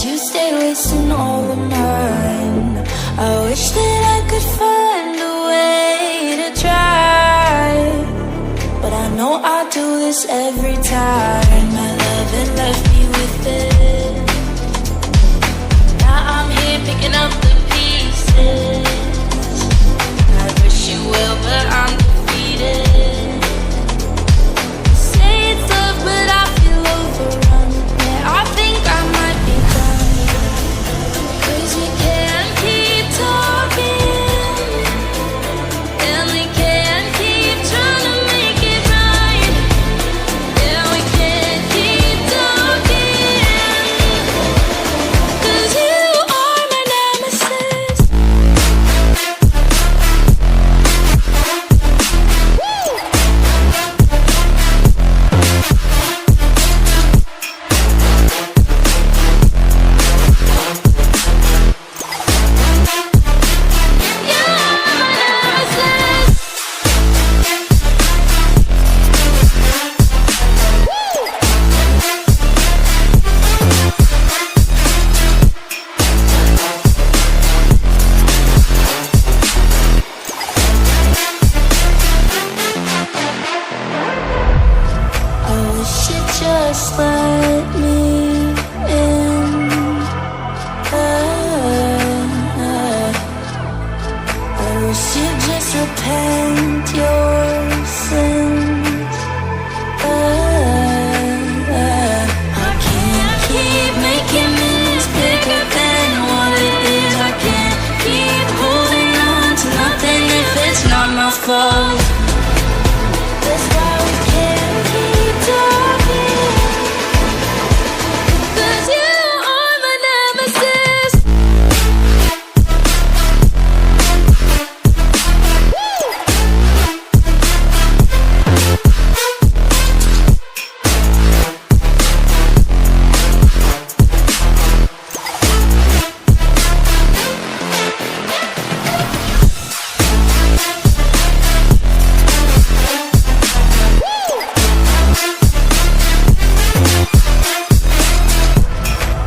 you stay wasting all of mine. I wish that I could find a way to try, but I know I do this every time. My love had left me with it. Now I'm here picking up the pieces. I wish you well, but I'm defeated. Say it's love, but I feel overrun. Yeah, I think I might be done. 'Cause we can't keep talking, and we can't keep trying to make it right. Yeah, we can't keep talking, 'cause you are my nemesis. I wish you'd just let me in. I wish you'd just repent your sins. I can't keep making this bigger than what it is. I can't keep holding on to nothing if it's not my fault. That's why we can't keep talking, 'cause you are my nemesis.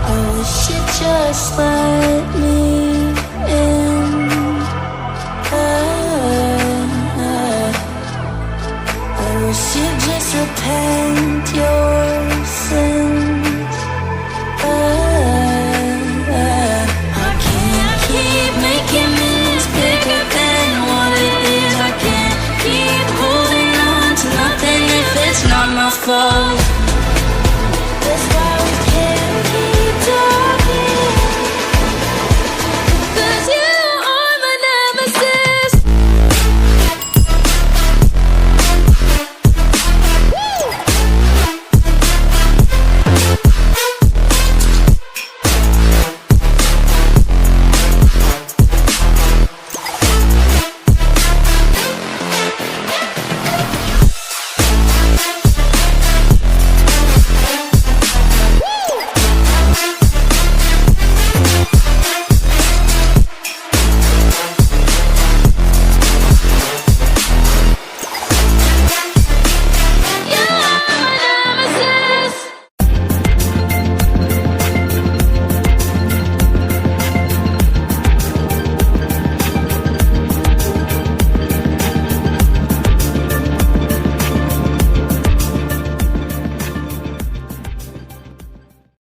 I wish you'd just let me in. I wish you'd just repent your sins. I can't keep making this bigger than what it is. I can't keep holding on to nothing if it's not my fault.